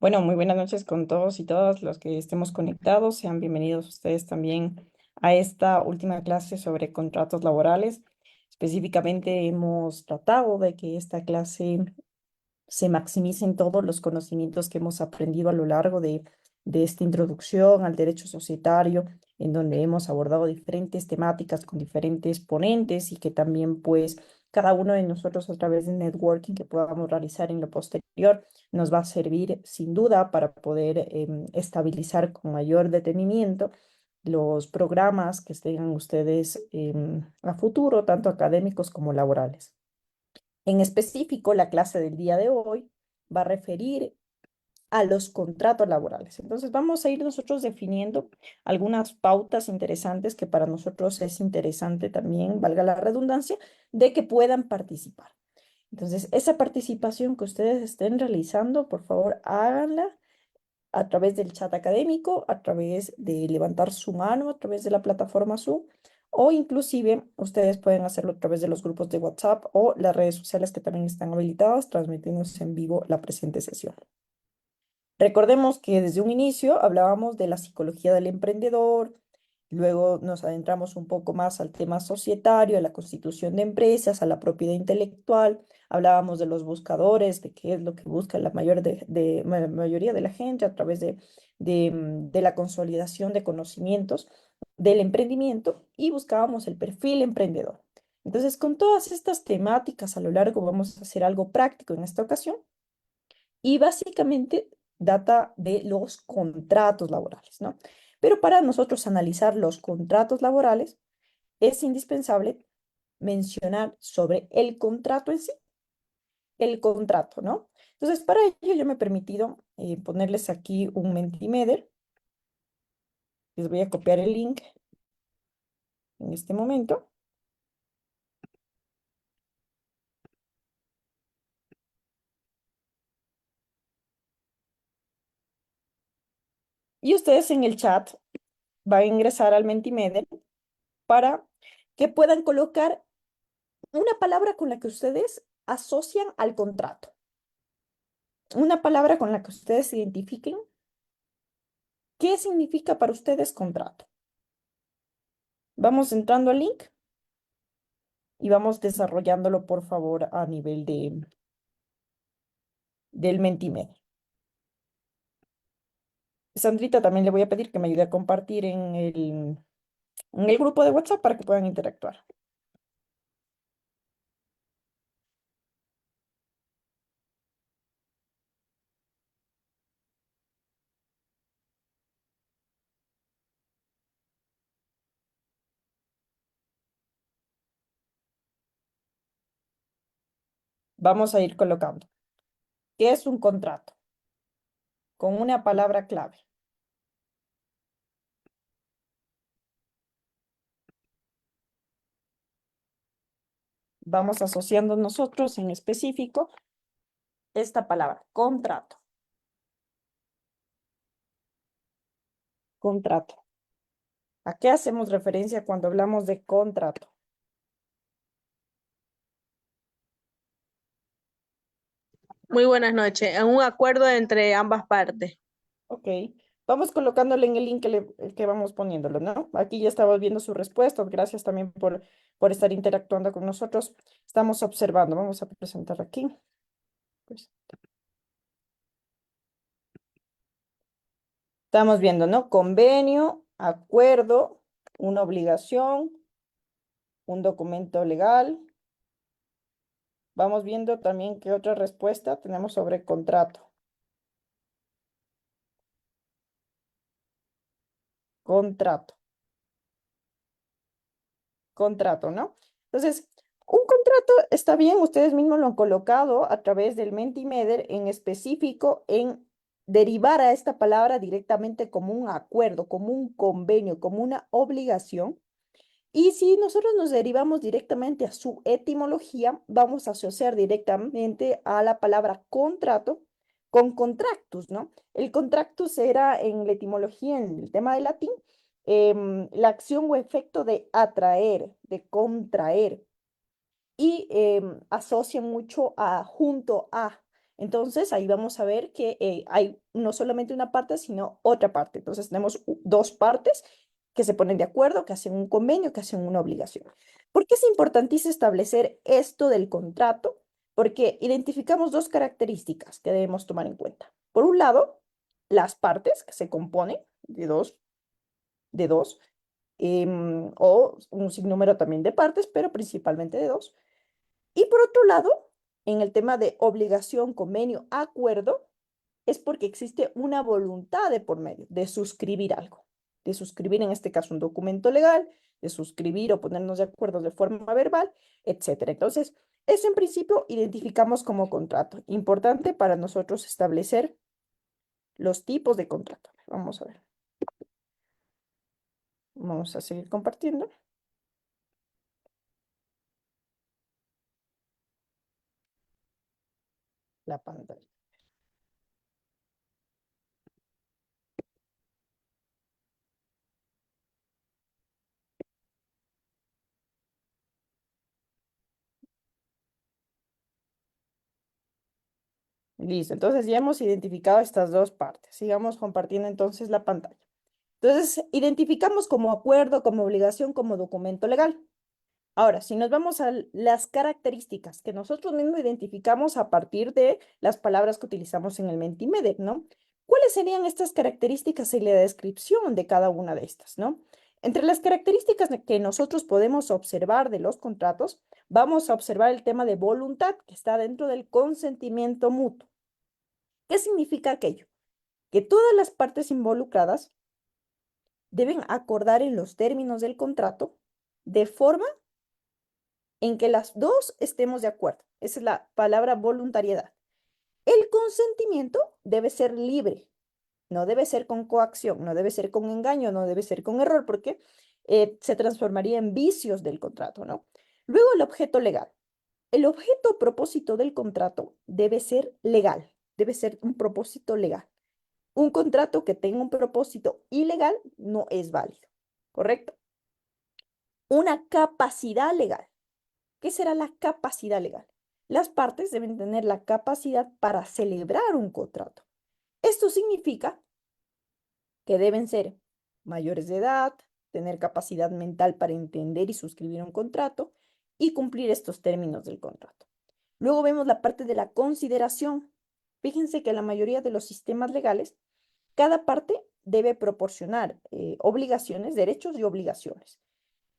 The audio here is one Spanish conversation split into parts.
Bueno, muy buenas noches con todos y todas los que estemos conectados. Sean bienvenidos ustedes también a esta última clase sobre contratos laborales. Específicamente hemos tratado de que esta clase se maximicen todos los conocimientos que hemos aprendido a lo largo de esta introducción al derecho societario, en donde hemos abordado diferentes temáticas con diferentes ponentes y que también pues cada uno de nosotros a través del networking que podamos realizar en lo posterior nos va a servir sin duda para poder estabilizar con mayor detenimiento los programas que tengan ustedes a futuro, tanto académicos como laborales. En específico, la clase del día de hoy va a referir a los contratos laborales. Entonces, vamos a ir nosotros definiendo algunas pautas interesantes que para nosotros es interesante también, valga la redundancia, de que puedan participar. Entonces, esa participación que ustedes estén realizando, por favor, háganla a través del chat académico, a través de levantar su mano, a través de la plataforma Zoom, o inclusive ustedes pueden hacerlo a través de los grupos de WhatsApp o las redes sociales que también están habilitadas, transmitiéndose en vivo la presente sesión. Recordemos que desde un inicio hablábamos de la psicología del emprendedor, luego nos adentramos un poco más al tema societario, a la constitución de empresas, a la propiedad intelectual, hablábamos de los buscadores, de qué es lo que busca la mayoría de la gente a través de la consolidación de conocimientos del emprendimiento y buscábamos el perfil emprendedor. Entonces, con todas estas temáticas a lo largo vamos a hacer algo práctico en esta ocasión y básicamente data de los contratos laborales, ¿no? Pero para nosotros analizar los contratos laborales es indispensable mencionar sobre el contrato en sí, el contrato, ¿no? Entonces, para ello yo me he permitido ponerles aquí un Mentimeter. Les voy a copiar el link en este momento. Y ustedes en el chat van a ingresar al Mentimeter para que puedan colocar una palabra con la que ustedes asocian al contrato. Una palabra con la que ustedes identifiquen qué significa para ustedes contrato. Vamos entrando al link y vamos desarrollándolo, por favor, a nivel del Mentimeter. Sandrita, también le voy a pedir que me ayude a compartir en el grupo de WhatsApp para que puedan interactuar. Vamos a ir colocando. ¿Qué es un contrato? Con una palabra clave. Vamos asociando nosotros en específico esta palabra, contrato. Contrato. ¿A qué hacemos referencia cuando hablamos de contrato? Muy buenas noches. En un acuerdo entre ambas partes. Ok, vamos colocándole en el link que vamos poniéndolo, ¿no? Aquí ya estamos viendo su respuesta. Gracias también por estar interactuando con nosotros. Estamos observando. Vamos a presentar aquí. Pues, estamos viendo, ¿no? Convenio, acuerdo, una obligación, un documento legal. Vamos viendo también qué otra respuesta tenemos sobre contrato. Contrato. Contrato, ¿no? Entonces, un contrato está bien, ustedes mismos lo han colocado a través del Mentimeter en específico en derivar a esta palabra directamente como un acuerdo, como un convenio, como una obligación. Y si nosotros nos derivamos directamente a su etimología, vamos a asociar directamente a la palabra contrato con contractus, ¿no? El contractus era en la etimología, en el tema del latín, la acción o efecto de atraer, de contraer, y asocian mucho a junto a. Entonces, ahí vamos a ver que hay no solamente una parte, sino otra parte. Entonces, tenemos dos partes que se ponen de acuerdo, que hacen un convenio, que hacen una obligación. ¿Por qué es importantísimo establecer esto del contrato? Porque identificamos dos características que debemos tomar en cuenta. Por un lado, las partes que se componen de dos, o un sinnúmero también de partes, pero principalmente de dos. Y por otro lado, en el tema de obligación, convenio, acuerdo, es porque existe una voluntad de por medio de suscribir algo, de suscribir en este caso un documento legal, de suscribir o ponernos de acuerdo de forma verbal, etcétera. Entonces, eso en principio identificamos como contrato. Importante para nosotros establecer los tipos de contrato. Vamos a ver. Vamos a seguir compartiendo la pantalla. Listo, entonces ya hemos identificado estas dos partes. Sigamos compartiendo entonces la pantalla. Entonces, identificamos como acuerdo, como obligación, como documento legal. Ahora, si nos vamos a las características que nosotros mismos identificamos a partir de las palabras que utilizamos en el Mentimeter, ¿no? ¿Cuáles serían estas características y la descripción de cada una de estas, ¿no? Entre las características que nosotros podemos observar de los contratos, vamos a observar el tema de voluntad que está dentro del consentimiento mutuo. ¿Qué significa aquello? Que todas las partes involucradas deben acordar en los términos del contrato de forma en que las dos estemos de acuerdo. Esa es la palabra voluntariedad. El consentimiento debe ser libre, no debe ser con coacción, no debe ser con engaño, no debe ser con error, porque se transformaría en vicios del contrato, ¿no? Luego el objeto legal. El objeto o propósito del contrato debe ser legal, debe ser un propósito legal. Un contrato que tenga un propósito ilegal no es válido, ¿correcto? Una capacidad legal. ¿Qué será la capacidad legal? Las partes deben tener la capacidad para celebrar un contrato. Esto significa que deben ser mayores de edad, tener capacidad mental para entender y suscribir un contrato y cumplir estos términos del contrato. Luego vemos la parte de la consideración. Fíjense que la mayoría de los sistemas legales, cada parte debe proporcionar obligaciones, derechos y obligaciones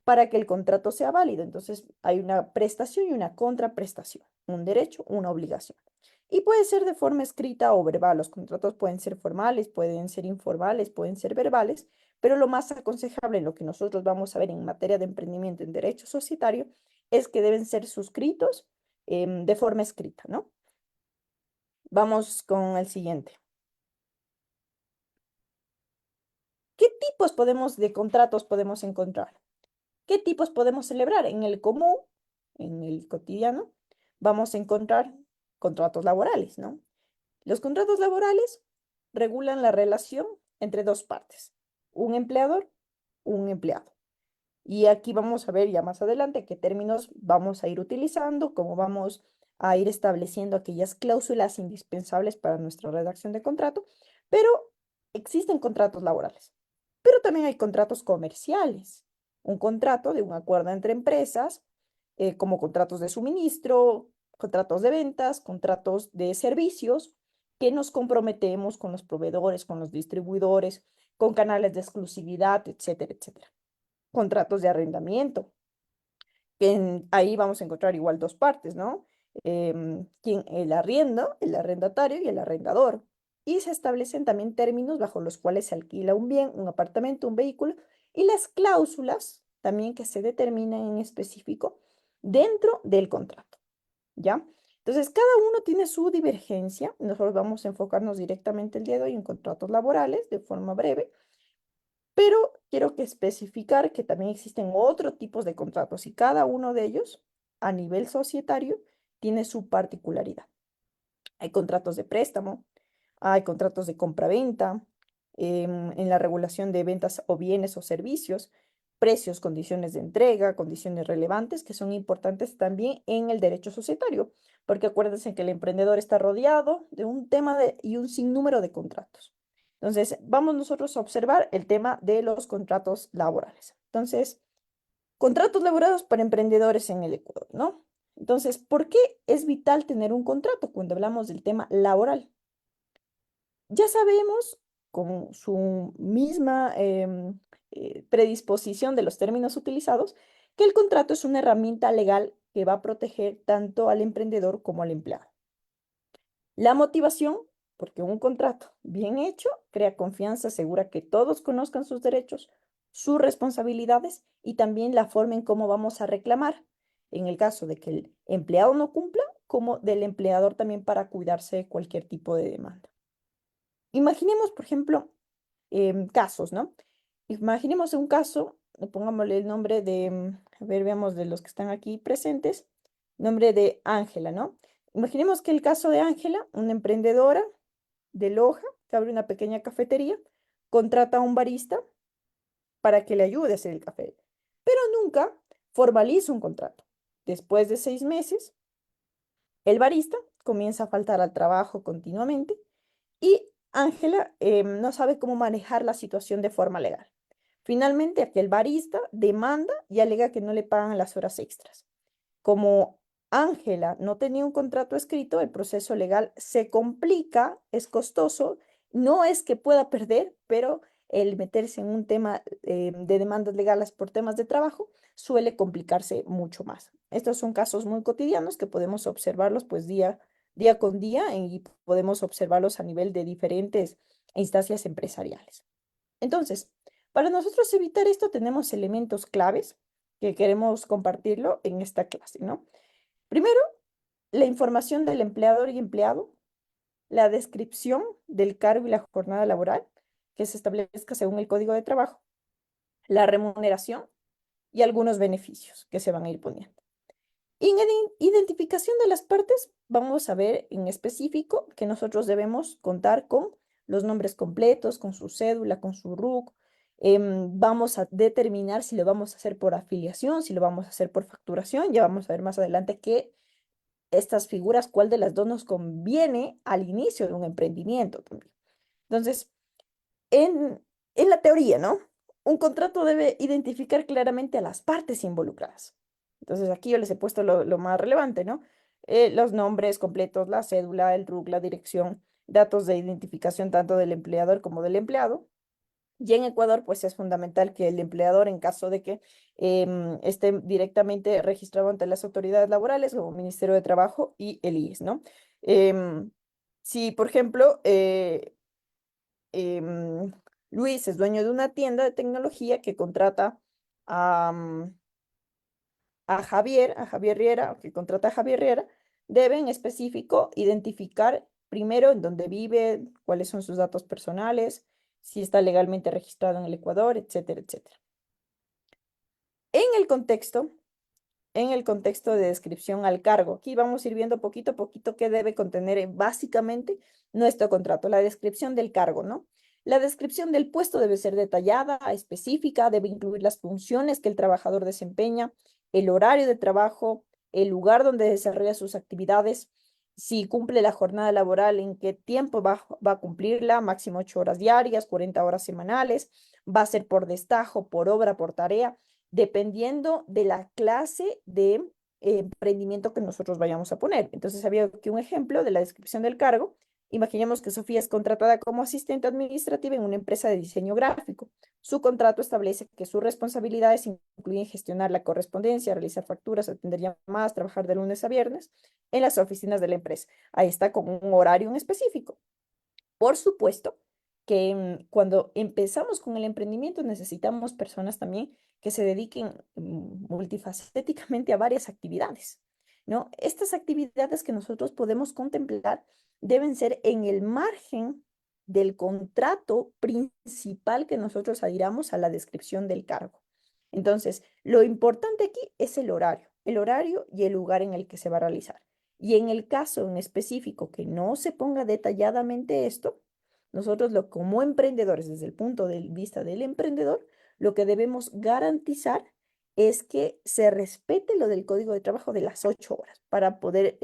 para que el contrato sea válido. Entonces, hay una prestación y una contraprestación, un derecho, una obligación. Y puede ser de forma escrita o verbal. Los contratos pueden ser formales, pueden ser informales, pueden ser verbales, pero lo más aconsejable en lo que nosotros vamos a ver en materia de emprendimiento en derecho societario es que deben ser suscritos de forma escrita, ¿no? Vamos con el siguiente. ¿Qué tipos de contratos podemos encontrar? ¿Qué tipos podemos celebrar? En el común, en el cotidiano, vamos a encontrar contratos laborales, ¿no? Los contratos laborales regulan la relación entre dos partes, un empleador, un empleado. Y aquí vamos a ver ya más adelante qué términos vamos a ir utilizando, cómo vamos a ir estableciendo aquellas cláusulas indispensables para nuestra redacción de contrato, pero existen contratos laborales. Pero también hay contratos comerciales. Un contrato de un acuerdo entre empresas, como contratos de suministro, contratos de ventas, contratos de servicios, que nos comprometemos con los proveedores, con los distribuidores, con canales de exclusividad, etcétera, etcétera. Contratos de arrendamiento, que ahí vamos a encontrar igual dos partes, ¿no? El arriendo, el arrendatario y el arrendador. Y se establecen también términos bajo los cuales se alquila un bien, un apartamento, un vehículo, y las cláusulas también que se determinan en específico dentro del contrato, ¿ya? Entonces, cada uno tiene su divergencia. Nosotros vamos a enfocarnos directamente el día de hoy en contratos laborales de forma breve, pero quiero que especificar que también existen otros tipos de contratos y cada uno de ellos a nivel societario tiene su particularidad. Hay contratos de préstamo, hay contratos de compraventa, en la regulación de ventas o bienes o servicios. precios, condiciones de entrega, condiciones relevantes que son importantes también en el derecho societario, porque acuérdense que el emprendedor está rodeado de un tema y un sinnúmero de contratos. Entonces, vamos nosotros a observar el tema de los contratos laborales. Entonces, contratos laborales para emprendedores en el Ecuador, ¿no? Entonces, ¿por qué es vital tener un contrato cuando hablamos del tema laboral? Ya sabemos, con su misma predisposición de los términos utilizados, que el contrato es una herramienta legal que va a proteger tanto al emprendedor como al empleado. La motivación, porque un contrato bien hecho crea confianza, asegura que todos conozcan sus derechos, sus responsabilidades y también la forma en cómo vamos a reclamar, en el caso de que el empleado no cumpla, como del empleador también para cuidarse de cualquier tipo de demanda. Imaginemos, por ejemplo, casos, ¿no? Imaginemos un caso, pongámosle el nombre de, a ver, veamos de los que están aquí presentes, nombre de Ángela, ¿no? Imaginemos que el caso de Ángela, una emprendedora de Loja, que abre una pequeña cafetería, contrata a un barista para que le ayude a hacer el café, pero nunca formaliza un contrato. Después de 6 meses, el barista comienza a faltar al trabajo continuamente y Ángela no sabe cómo manejar la situación de forma legal. Finalmente, aquel barista demanda y alega que no le pagan las horas extras. Como Ángela no tenía un contrato escrito, el proceso legal se complica, es costoso, no es que pueda perder, pero el meterse en un tema de demandas legales por temas de trabajo suele complicarse mucho más. Estos son casos muy cotidianos que podemos observarlos pues día con día y podemos observarlos a nivel de diferentes instancias empresariales. Entonces, para nosotros evitar esto tenemos elementos claves que queremos compartirlo en esta clase, ¿no? Primero, la información del empleador y empleado, la descripción del cargo y la jornada laboral que se establezca según el Código de Trabajo, la remuneración y algunos beneficios que se van a ir poniendo. En la identificación de las partes, vamos a ver en específico que nosotros debemos contar con los nombres completos, con su cédula, con su RUC. Vamos a determinar si lo vamos a hacer por afiliación, si lo vamos a hacer por facturación. Ya vamos a ver más adelante que estas figuras, cuál de las dos nos conviene al inicio de un emprendimiento también. Entonces, en, en la teoría, ¿no? Un contrato debe identificar claramente a las partes involucradas. Entonces, aquí yo les he puesto lo más relevante, ¿no? Los nombres completos, la cédula, el RUC, la dirección, datos de identificación tanto del empleador como del empleado. Y en Ecuador, pues es fundamental que el empleador, en caso de que esté directamente registrado ante las autoridades laborales, como Ministerio de Trabajo y el IES, ¿no? Em, si, por ejemplo, em, Luis es dueño de una tienda de tecnología que contrata a, a Javier Riera, que contrata a Javier Riera, debe en específico identificar primero en dónde vive, cuáles son sus datos personales, si está legalmente registrado en el Ecuador, etcétera, etcétera. En el contexto, en el contexto de descripción al cargo, aquí vamos a ir viendo poquito a poquito qué debe contener básicamente nuestro contrato, la descripción del cargo, ¿no? La descripción del puesto debe ser detallada, específica, debe incluir las funciones que el trabajador desempeña, el horario de trabajo, el lugar donde desarrolla sus actividades, si cumple la jornada laboral, en qué tiempo va a cumplirla, máximo 8 horas diarias, 40 horas semanales, va a ser por destajo, por obra, por tarea, dependiendo de la clase de emprendimiento que nosotros vayamos a poner. Entonces, había aquí un ejemplo de la descripción del cargo. Imaginemos que Sofía es contratada como asistente administrativa en una empresa de diseño gráfico. Su contrato establece que sus responsabilidades incluyen gestionar la correspondencia, realizar facturas, atender llamadas, trabajar de lunes a viernes en las oficinas de la empresa. Ahí está con un horario en específico. Por supuesto que cuando empezamos con el emprendimiento necesitamos personas también que se dediquen multifacéticamente a varias actividades, ¿no? Estas actividades que nosotros podemos contemplar deben ser en el margen del contrato principal que nosotros adhiramos a la descripción del cargo. Entonces, lo importante aquí es el horario y el lugar en el que se va a realizar. Y en el caso en específico que no se ponga detalladamente esto, nosotros como emprendedores, desde el punto de vista del emprendedor, lo que debemos garantizar es que se respete lo del código de trabajo de las 8 horas para poder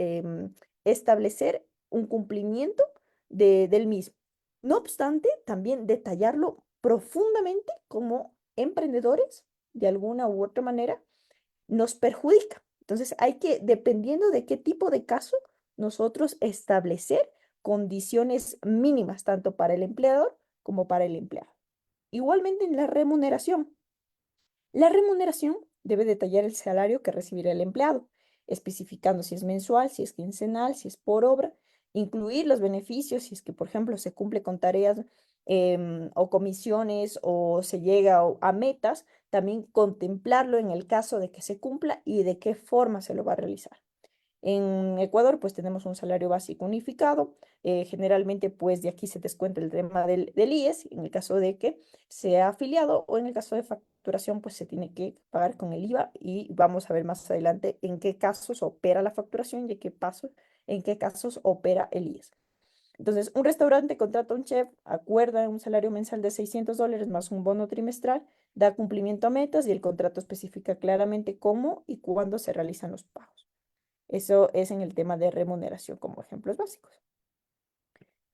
establecer un cumplimiento del mismo. No obstante, también detallarlo profundamente como emprendedores, de alguna u otra manera, nos perjudica. Entonces, hay que, dependiendo de qué tipo de caso, nosotros establecer condiciones mínimas, tanto para el empleador como para el empleado. Igualmente en la remuneración debe detallar el salario que recibirá el empleado, especificando si es mensual, si es quincenal, si es por obra, incluir los beneficios, si es que, por ejemplo, se cumple con tareas o comisiones o se llega a metas, también contemplarlo en el caso de que se cumpla y de qué forma se lo va a realizar. En Ecuador, pues tenemos un salario básico unificado. Generalmente, pues de aquí se descuenta el tema del IES, en el caso de que sea afiliado o en el caso de facturación, pues se tiene que pagar con el IVA y vamos a ver más adelante en qué casos opera la facturación y en qué casos opera el IES. Entonces, un restaurante contrata a un chef, acuerda un salario mensual de $600 más un bono trimestral, da cumplimiento a metas y el contrato especifica claramente cómo y cuándo se realizan los pagos. Eso es en el tema de remuneración como ejemplos básicos.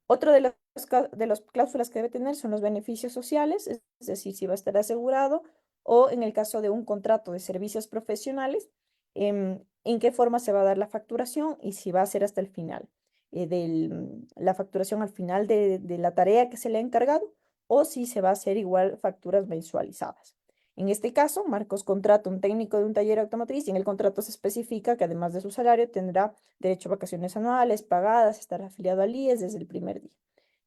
Otro de las cláusulas que debe tener son los beneficios sociales, es decir, si va a estar asegurado o en el caso de un contrato de servicios profesionales, en qué forma se va a dar la facturación y si va a ser hasta el final de la facturación al final de la tarea que se le ha encargado o si se va a hacer igual facturas mensualizadas. En este caso, Marcos contrata un técnico de un taller automotriz y en el contrato se especifica que además de su salario tendrá derecho a vacaciones anuales pagadas, estar afiliado al IES desde el primer día.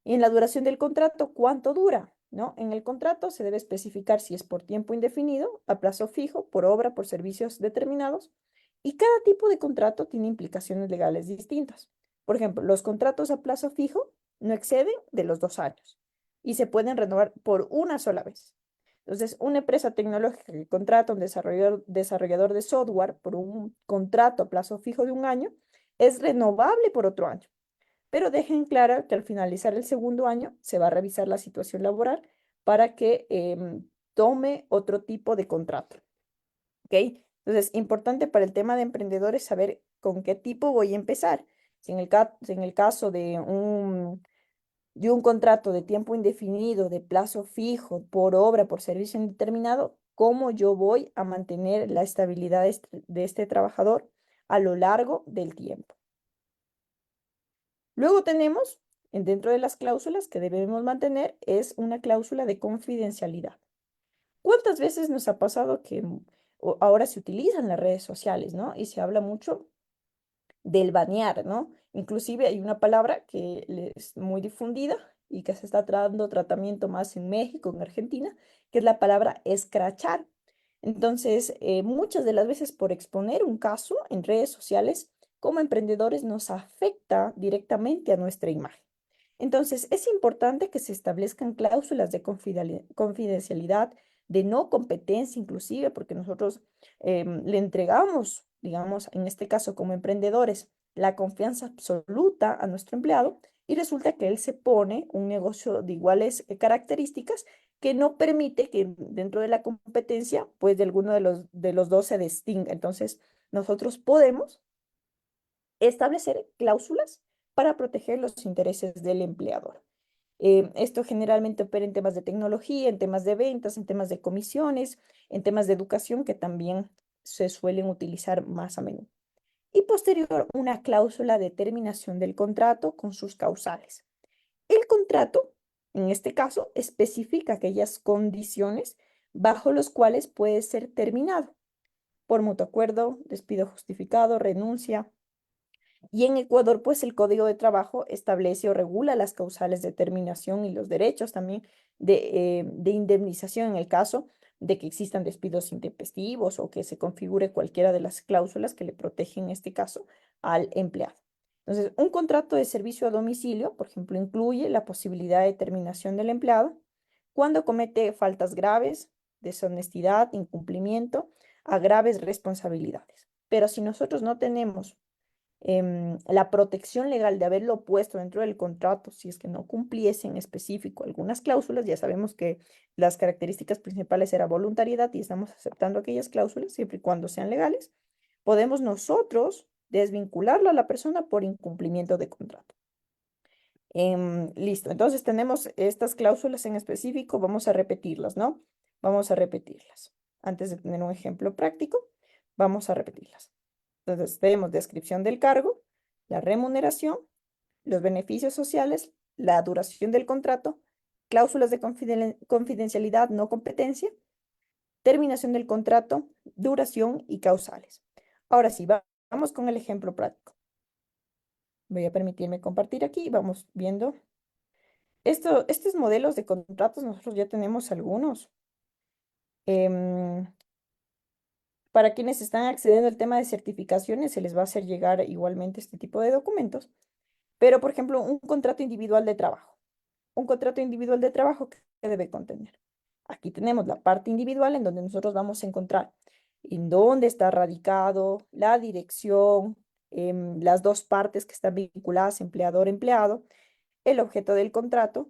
Y en la duración del contrato, ¿cuánto dura? ¿No? En el contrato se debe especificar si es por tiempo indefinido, a plazo fijo, por obra, por servicios determinados, y cada tipo de contrato tiene implicaciones legales distintas. Por ejemplo, los contratos a plazo fijo no exceden de los 2 años y se pueden renovar por una sola vez. Entonces, una empresa tecnológica que contrata a un desarrollador de software por un contrato a plazo fijo de un año es renovable por otro año, pero dejen claro que al finalizar el segundo año se va a revisar la situación laboral para que tome otro tipo de contrato. ¿Ok? Entonces, importante para el tema de emprendedores saber con qué tipo voy a empezar. Si en el caso de un contrato de tiempo indefinido, de plazo fijo, por obra, por servicio indeterminado, ¿cómo yo voy a mantener la estabilidad de este trabajador a lo largo del tiempo? Luego tenemos, dentro de las cláusulas que debemos mantener, es una cláusula de confidencialidad. ¿Cuántas veces nos ha pasado que ahora se utilizan las redes sociales, ¿no? Y se habla mucho del banear, ¿no? Inclusive hay una palabra que es muy difundida y que se está dando tratamiento más en México, en Argentina, que es la palabra escrachar. Entonces, muchas de las veces por exponer un caso en redes sociales, como emprendedores nos afecta directamente a nuestra imagen. Entonces, es importante que se establezcan cláusulas de confidencialidad, de no competencia inclusive, porque nosotros le entregamos, digamos, en este caso como emprendedores, la confianza absoluta a nuestro empleado y resulta que él se pone un negocio de iguales características que no permite que dentro de la competencia, pues de alguno de los dos se distinga. Entonces, nosotros podemos establecer cláusulas para proteger los intereses del empleador. Esto generalmente opera en temas de tecnología, en temas de ventas, en temas de comisiones, en temas de educación que también se suelen utilizar más a menudo. Y posterior, una cláusula de terminación del contrato con sus causales. El contrato, en este caso, especifica aquellas condiciones bajo los cuales puede ser terminado por mutuo acuerdo, despido justificado, renuncia, y en Ecuador, pues el Código de Trabajo establece o regula las causales de terminación y los derechos también de indemnización en el caso de que existan despidos intempestivos o que se configure cualquiera de las cláusulas que le protegen en este caso al empleado. Entonces, un contrato de servicio a domicilio, por ejemplo, incluye la posibilidad de terminación del empleado cuando comete faltas graves, deshonestidad, incumplimiento, a graves responsabilidades. Pero si nosotros no tenemos la protección legal de haberlo puesto dentro del contrato, si es que no cumpliese en específico algunas cláusulas, ya sabemos que las características principales era voluntariedad y estamos aceptando aquellas cláusulas siempre y cuando sean legales, podemos nosotros desvincularlo a la persona por incumplimiento de contrato. Listo, entonces tenemos estas cláusulas en específico, vamos a repetirlas, ¿no? Vamos a repetirlas. Antes de tener un ejemplo práctico, vamos a repetirlas. Entonces, tenemos descripción del cargo, la remuneración, los beneficios sociales, la duración del contrato, cláusulas de confidencialidad, no competencia, terminación del contrato, duración y causales. Ahora sí, vamos con el ejemplo práctico. Voy a permitirme compartir aquí y vamos viendo. Estos modelos de contratos nosotros ya tenemos algunos. Em, para quienes están accediendo al tema de certificaciones, se les va a hacer llegar igualmente este tipo de documentos. Pero, por ejemplo, un contrato individual de trabajo. Un contrato individual de trabajo que debe contener. Aquí tenemos la parte individual en donde nosotros vamos a encontrar en dónde está radicado, la dirección, las dos partes que están vinculadas, empleador-empleado, el objeto del contrato,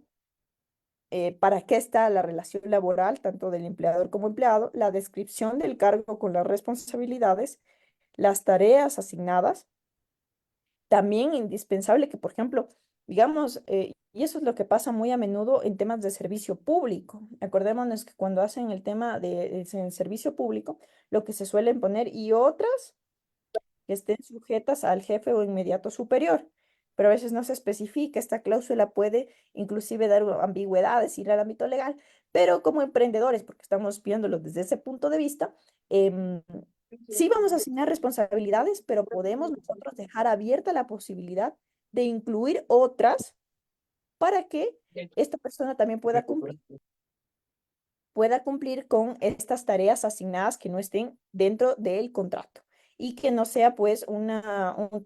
para qué está la relación laboral, tanto del empleador como empleado, la descripción del cargo con las responsabilidades, las tareas asignadas. También indispensable que, por ejemplo, digamos, y eso es lo que pasa muy a menudo en temas de servicio público. Acordémonos que cuando hacen el tema de en servicio público, lo que se suelen poner y otras que estén sujetas al jefe o inmediato superior. Pero a veces no se especifica, esta cláusula puede inclusive dar ambigüedades, ir al ámbito legal, pero como emprendedores, porque estamos viéndolo desde ese punto de vista, em, sí vamos a asignar responsabilidades, pero podemos nosotros dejar abierta la posibilidad de incluir otras para que esta persona también pueda cumplir con estas tareas asignadas que no estén dentro del contrato y que no sea pues un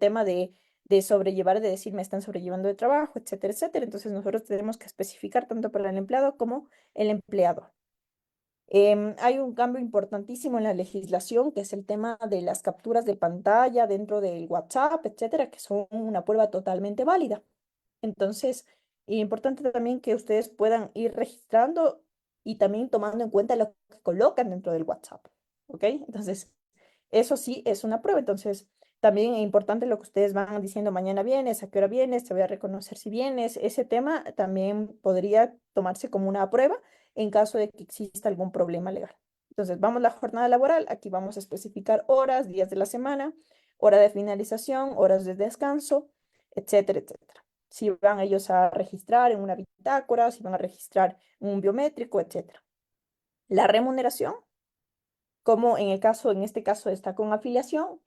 tema de sobrellevar, de decir me están sobrellevando de trabajo, etcétera, etcétera. Entonces nosotros tenemos que especificar tanto para el empleado como el empleador. Hay un cambio importantísimo en la legislación, que es el tema de las capturas de pantalla dentro del WhatsApp, etcétera, que son una prueba totalmente válida. Entonces, importante también que ustedes puedan ir registrando y también tomando en cuenta lo que colocan dentro del WhatsApp, ¿ok? Entonces, eso sí es una prueba. Entonces, también es importante lo que ustedes van diciendo, mañana vienes, a qué hora vienes, te voy a reconocer si vienes. Ese tema también podría tomarse como una prueba en caso de que exista algún problema legal. Entonces, vamos a la jornada laboral. Aquí vamos a especificar horas, días de la semana, hora de finalización, horas de descanso, etcétera, etcétera. Si van ellos a registrar en una bitácora, si van a registrar un biométrico, etcétera. La remuneración, como en este caso está con afiliación,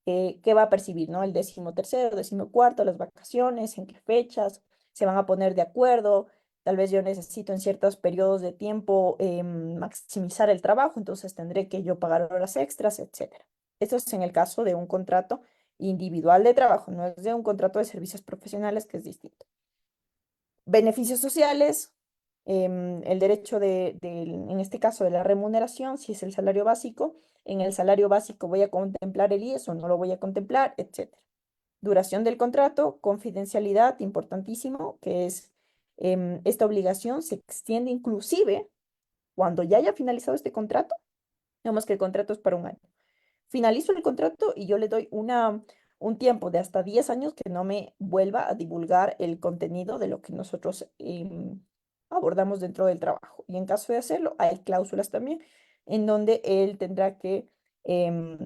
qué va a percibir, ¿no? El 13º, 14º, las vacaciones, en qué fechas, se van a poner de acuerdo. Tal vez yo necesito en ciertos periodos de tiempo maximizar el trabajo, entonces tendré que yo pagar horas extras, etcétera. Esto es en el caso de un contrato individual de trabajo, no es de un contrato de servicios profesionales, que es distinto. Beneficios sociales, el derecho en este caso, de la remuneración, si es el salario básico. En el salario básico voy a contemplar el IES o no lo voy a contemplar, etcétera. Duración del contrato, confidencialidad, importantísimo, que es esta obligación se extiende inclusive cuando ya haya finalizado este contrato. Digamos que el contrato es para un año. Finalizo el contrato y yo le doy un tiempo de hasta 10 años que no me vuelva a divulgar el contenido de lo que nosotros abordamos dentro del trabajo. Y en caso de hacerlo, hay cláusulas también en donde él tendrá que,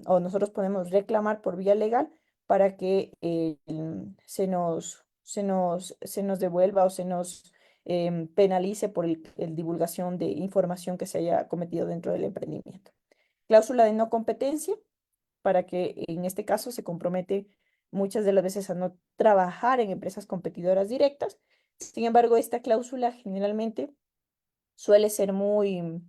o nosotros podemos reclamar por vía legal para que se nos devuelva o se nos penalice por el divulgación de información que se haya cometido dentro del emprendimiento. Cláusula de no competencia, para que en este caso se compromete muchas de las veces a no trabajar en empresas competidoras directas. Sin embargo, esta cláusula generalmente suele ser muy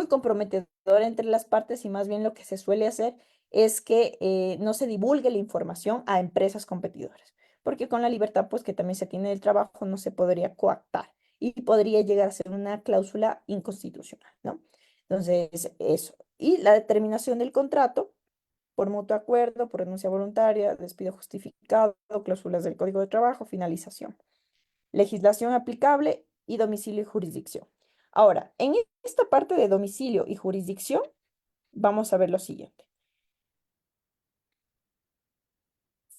comprometedora entre las partes, y más bien lo que se suele hacer es que no se divulgue la información a empresas competidoras, porque con la libertad pues que también se tiene del trabajo no se podría coactar y podría llegar a ser una cláusula inconstitucional, ¿no? Entonces, eso. Y la determinación del contrato. por mutuo acuerdo, por renuncia voluntaria, despido justificado, cláusulas del Código de Trabajo, finalización. Legislación aplicable y domicilio y jurisdicción. Ahora, en esta parte de domicilio y jurisdicción, vamos a ver lo siguiente.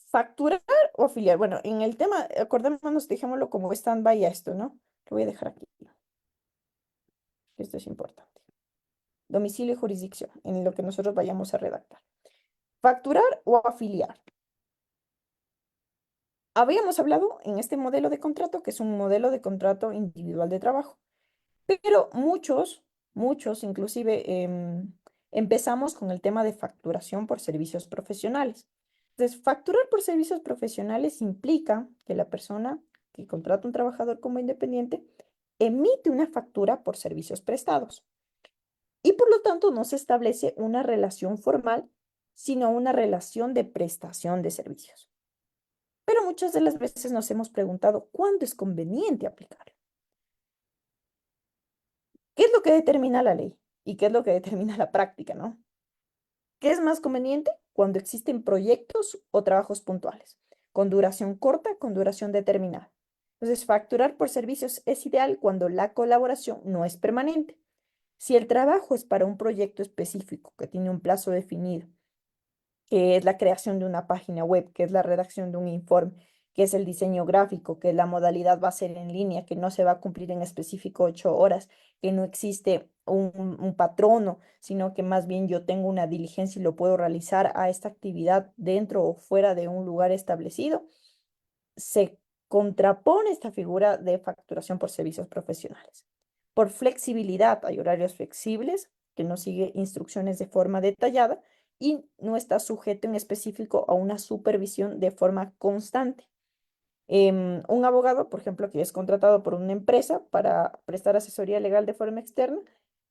Facturar o afiliar. Bueno, en el tema, acordémonos, dejémoslo como stand-by a esto, ¿no? Lo voy a dejar aquí. Esto es importante. Domicilio y jurisdicción, en lo que nosotros vayamos a redactar. Facturar o afiliar. Habíamos hablado en este modelo de contrato, que es un modelo de contrato individual de trabajo, pero muchos inclusive empezamos con el tema de facturación por servicios profesionales. Entonces, facturar por servicios profesionales implica que la persona que contrata un trabajador como independiente emite una factura por servicios prestados y por lo tanto no se establece una relación formal, sino una relación de prestación de servicios. Pero muchas de las veces nos hemos preguntado cuándo es conveniente aplicarlo. ¿Qué es lo que determina la ley? ¿Y qué es lo que determina la práctica, no? ¿Qué es más conveniente? Cuando existen proyectos o trabajos puntuales, con duración corta, con duración determinada. Entonces, facturar por servicios es ideal cuando la colaboración no es permanente. Si el trabajo es para un proyecto específico que tiene un plazo definido, que es la creación de una página web, que es la redacción de un informe, que es el diseño gráfico, que la modalidad va a ser en línea, que no se va a cumplir en específico 8 horas, que no existe un patrono, sino que más bien yo tengo una diligencia y lo puedo realizar a esta actividad dentro o fuera de un lugar establecido, se contrapone esta figura de facturación por servicios profesionales. Por flexibilidad, hay horarios flexibles que no sigue instrucciones de forma detallada y no está sujeto en específico a una supervisión de forma constante. Un abogado, por ejemplo, que es contratado por una empresa para prestar asesoría legal de forma externa,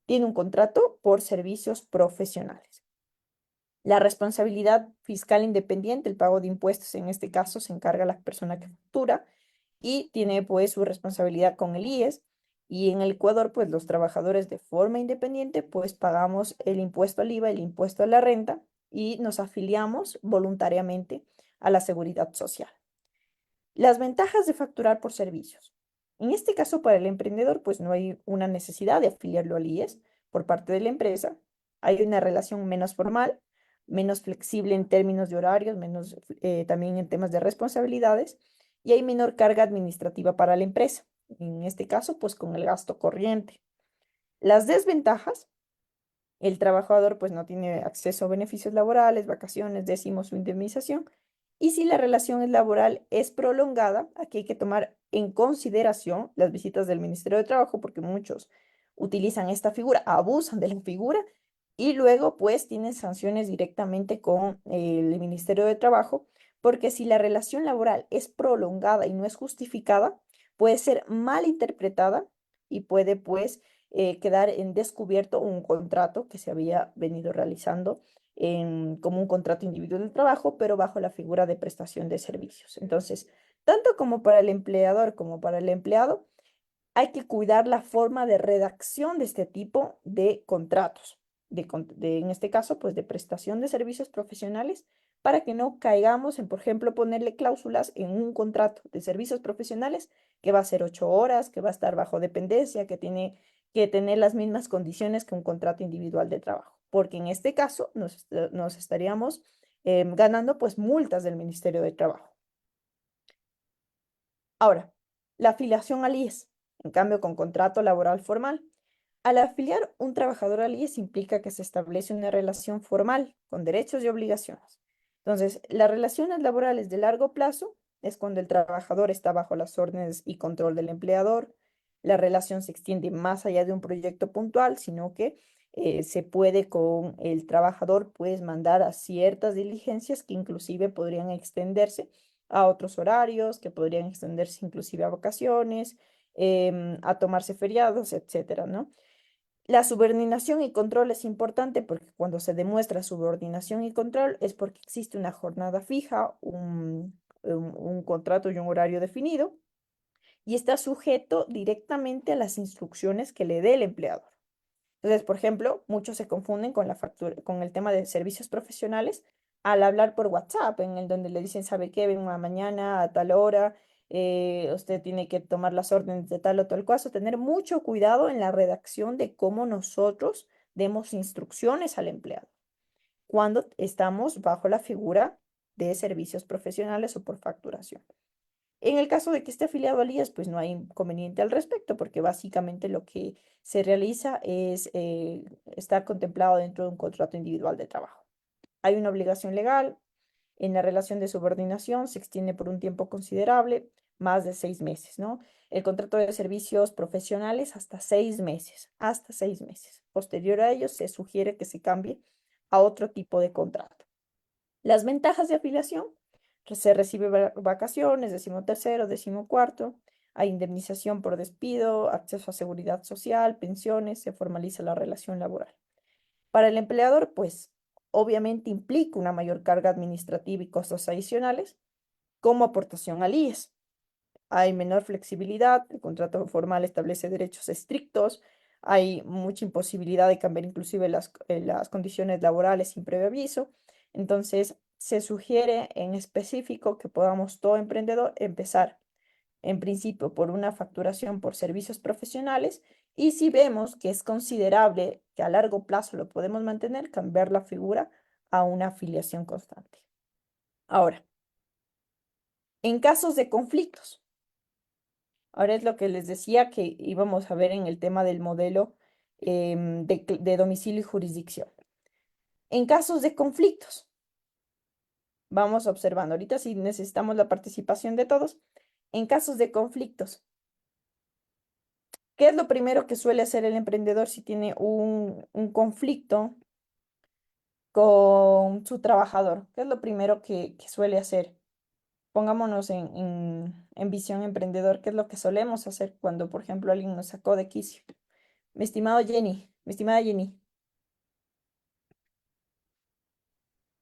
tiene un contrato por servicios profesionales. La responsabilidad fiscal independiente, el pago de impuestos en este caso se encarga la persona que factura y tiene pues su responsabilidad con el IES. Y en el Ecuador, pues los trabajadores de forma independiente, pues pagamos el impuesto al IVA, el impuesto a la renta y nos afiliamos voluntariamente a la seguridad social. Las ventajas de facturar por servicios. En este caso, para el emprendedor, pues no hay una necesidad de afiliarlo al IES por parte de la empresa. Hay una relación menos formal, menos flexible en términos de horarios, menos también en temas de responsabilidades y hay menor carga administrativa para la empresa. En este caso, pues con el gasto corriente. Las desventajas, el trabajador pues no tiene acceso a beneficios laborales, vacaciones, décimos o indemnización. Y si la relación laboral es prolongada, aquí hay que tomar en consideración las visitas del Ministerio de Trabajo, porque muchos utilizan esta figura, abusan de la figura y luego pues tienen sanciones directamente con el Ministerio de Trabajo, porque si la relación laboral es prolongada y no es justificada, puede ser mal interpretada y puede pues quedar en descubierto un contrato que se había venido realizando como un contrato individual de trabajo, pero bajo la figura de prestación de servicios. Entonces, tanto como para el empleador como para el empleado, hay que cuidar la forma de redacción de este tipo de contratos, en este caso, pues de prestación de servicios profesionales, para que no caigamos en, por ejemplo, ponerle cláusulas en un contrato de servicios profesionales que va a ser 8 horas, que va a estar bajo dependencia, que tiene que tener las mismas condiciones que un contrato individual de trabajo, porque en este caso nos estaríamos ganando pues multas del Ministerio de Trabajo. Ahora, la afiliación al IES, en cambio, con contrato laboral formal. Al afiliar un trabajador al IES implica que se establece una relación formal con derechos y obligaciones. Entonces, las relaciones laborales de largo plazo es cuando el trabajador está bajo las órdenes y control del empleador. La relación se extiende más allá de un proyecto puntual, sino que se puede con el trabajador pues mandar a ciertas diligencias que inclusive podrían extenderse a otros horarios, que podrían extenderse inclusive a vacaciones, a tomarse feriados, etcétera, ¿no? La subordinación y control es importante porque cuando se demuestra subordinación y control es porque existe una jornada fija, un contrato y un horario definido y está sujeto directamente a las instrucciones que le dé el empleador. Entonces, por ejemplo, muchos se confunden con la factura, con el tema de servicios profesionales al hablar por WhatsApp, en el donde le dicen, ¿sabe qué? Venga mañana a tal hora, usted tiene que tomar las órdenes de tal o tal cosa, tener mucho cuidado en la redacción de cómo nosotros demos instrucciones al empleado cuando estamos bajo la figura de servicios profesionales o por facturación. En el caso de que esté afiliado al IES, pues no hay inconveniente al respecto, porque básicamente lo que se realiza es estar contemplado dentro de un contrato individual de trabajo. Hay una obligación legal en la relación de subordinación, se extiende por un tiempo considerable, más de 6 meses, ¿no? El contrato de servicios profesionales hasta 6 meses. Posterior a ello, se sugiere que se cambie a otro tipo de contrato. Las ventajas de afiliación: se recibe vacaciones, 13º, 14º, hay indemnización por despido, acceso a seguridad social, pensiones, se formaliza la relación laboral. Para el empleador, pues obviamente implica una mayor carga administrativa y costos adicionales como aportación al IES. Hay menor flexibilidad, el contrato formal establece derechos estrictos, hay mucha imposibilidad de cambiar inclusive las condiciones laborales sin previo aviso. Entonces, se sugiere en específico que podamos todo emprendedor empezar en principio por una facturación por servicios profesionales y si vemos que es considerable que a largo plazo lo podemos mantener, cambiar la figura a una afiliación constante. Ahora, en casos de conflictos, ahora es lo que les decía que íbamos a ver en el tema del modelo de domicilio y jurisdicción. En casos de conflictos, vamos observando. Ahorita sí necesitamos la participación de todos. En casos de conflictos, ¿qué es lo primero que suele hacer el emprendedor si tiene un conflicto con su trabajador? ¿Qué es lo primero que suele hacer? Pongámonos en visión emprendedor, ¿qué es lo que solemos hacer cuando, por ejemplo, alguien nos sacó de quicio? Mi estimada Jenny.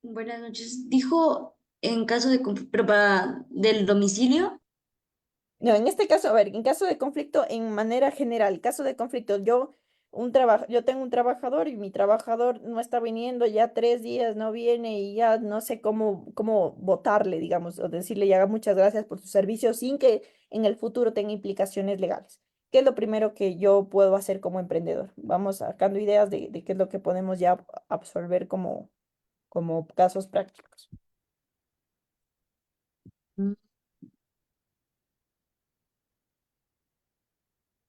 Buenas noches. Dijo en caso de, pero para del domicilio. No, en este caso, a ver, en caso de conflicto, en manera general, caso de conflicto, yo tengo un trabajador y mi trabajador no está viniendo, ya 3 días no viene y ya no sé cómo votarle, digamos, o decirle ya muchas gracias por su servicio sin que en el futuro tenga implicaciones legales. ¿Qué es lo primero que yo puedo hacer como emprendedor? Vamos sacando ideas de qué es lo que podemos ya absorber como casos prácticos.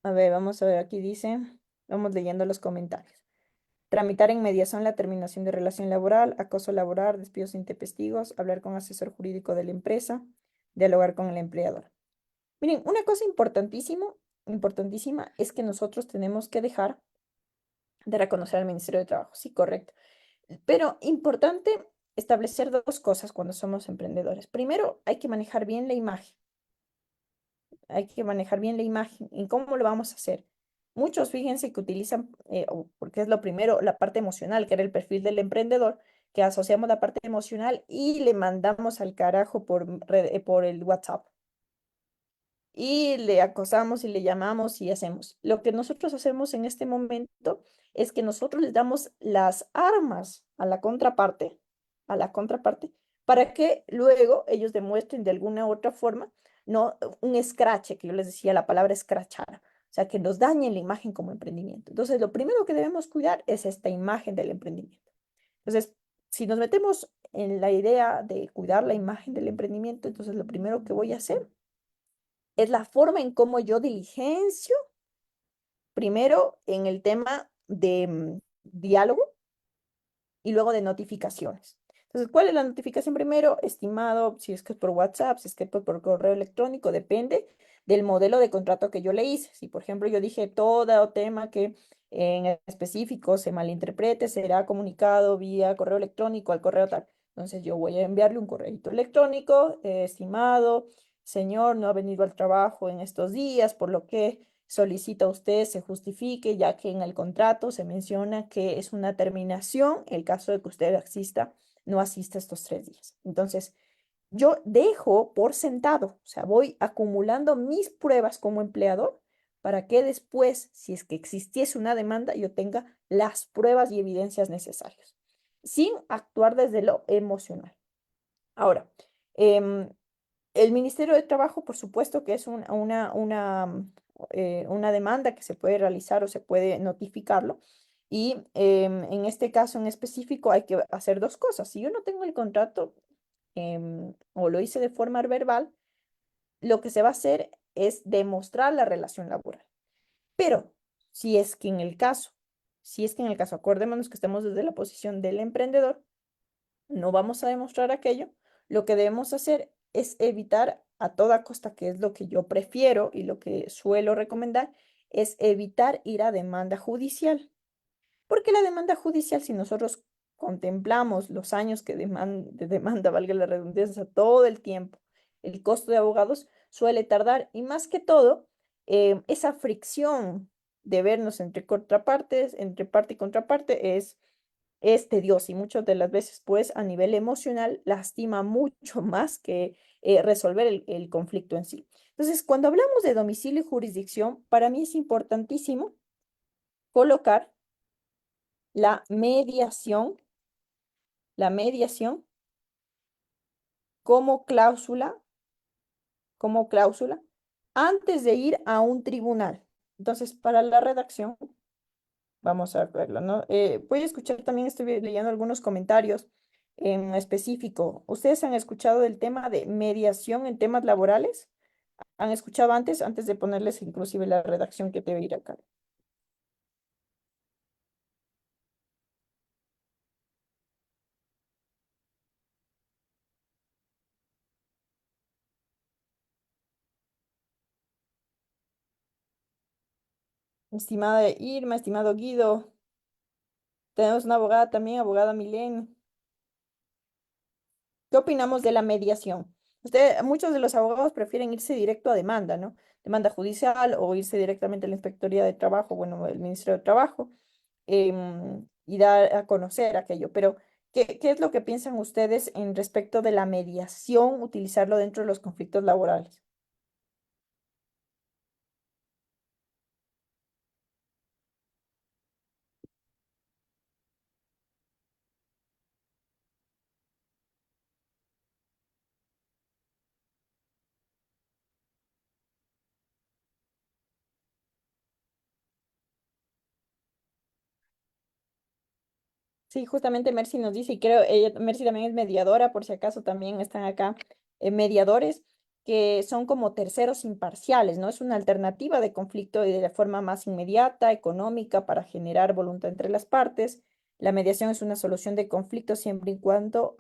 A ver, vamos a ver, aquí dice, vamos leyendo los comentarios. Tramitar en mediación la terminación de relación laboral, acoso laboral, despidos intempestivos, hablar con asesor jurídico de la empresa, dialogar con el empleador. Miren, una cosa importantísima, es que nosotros tenemos que dejar de reconocer al Ministerio de Trabajo. Sí, correcto. Pero importante establecer dos cosas cuando somos emprendedores. Primero, hay que manejar bien la imagen. Hay que manejar bien la imagen. ¿Y cómo lo vamos a hacer? Muchos, fíjense que utilizan, porque es lo primero, la parte emocional, que era el perfil del emprendedor, que asociamos la parte emocional y le mandamos al carajo por el WhatsApp. Y le acosamos y le llamamos y hacemos. Lo que nosotros hacemos en este momento es que nosotros les damos las armas a la contraparte, para que luego ellos demuestren de alguna u otra forma, no un escrache, que yo les decía la palabra escrachar, o sea, que nos dañen la imagen como emprendimiento. Entonces, lo primero que debemos cuidar es esta imagen del emprendimiento. Entonces, si nos metemos en la idea de cuidar la imagen del emprendimiento, entonces lo primero que voy a hacer es la forma en cómo yo diligencio, primero en el tema de diálogo y luego de notificaciones. Entonces, ¿cuál es la notificación primero? Estimado, si es que es por WhatsApp, si es que es por correo electrónico, depende del modelo de contrato que yo le hice. Si, por ejemplo, yo dije todo tema que en específico se malinterprete, será comunicado vía correo electrónico al correo tal. Entonces, yo voy a enviarle un correo electrónico, estimado, señor, no ha venido al trabajo en estos días, por lo que solicita usted se justifique, ya que en el contrato se menciona que es una terminación el caso de que usted no asista estos 3 días. Entonces, yo dejo por sentado, o sea, voy acumulando mis pruebas como empleador para que después, si es que existiese una demanda, yo tenga las pruebas y evidencias necesarias, sin actuar desde lo emocional. Ahora, el Ministerio de Trabajo, por supuesto que es una demanda que se puede realizar o se puede notificarlo. Y en este caso en específico hay que hacer dos cosas. Si yo no tengo el contrato o lo hice de forma verbal, lo que se va a hacer es demostrar la relación laboral. Pero si es que en el caso, si es que en el caso, acordémonos que estamos desde la posición del emprendedor, no vamos a demostrar aquello, lo que debemos hacer es evitar a toda costa, que es lo que yo prefiero y lo que suelo recomendar, es evitar ir a demanda judicial. Porque la demanda judicial, si nosotros contemplamos los años que de demanda, valga la redundancia, todo el tiempo, el costo de abogados suele tardar y más que todo, esa fricción de vernos entre contrapartes, entre parte y contraparte es tediosa y muchas de las veces, pues, a nivel emocional, lastima mucho más que resolver el conflicto en sí. Entonces, cuando hablamos de domicilio y jurisdicción, para mí es importantísimo colocar la mediación, la mediación como cláusula, como cláusula, antes de ir a un tribunal. Entonces, para la redacción, vamos a verlo, ¿no? Voy a escuchar también, estoy leyendo algunos comentarios en específico. ¿Ustedes han escuchado del tema de mediación en temas laborales? ¿Han escuchado antes de ponerles inclusive la redacción que debe ir acá? Estimada Irma, estimado Guido, tenemos una abogada también, abogada Milén. ¿Qué opinamos de la mediación? Muchos de los abogados prefieren irse directo a demanda, ¿no? Demanda judicial o irse directamente a la Inspectoría de Trabajo, bueno, el Ministerio de Trabajo, y dar a conocer aquello. Pero, ¿qué es lo que piensan ustedes en respecto de la mediación, utilizarlo dentro de los conflictos laborales? Sí, justamente Mercy nos dice, y creo, ella, Mercy también es mediadora, por si acaso también están acá, mediadores que son como terceros imparciales, ¿no? Es una alternativa de conflicto y de la forma más inmediata, económica, para generar voluntad entre las partes. La mediación es una solución de conflicto siempre y cuando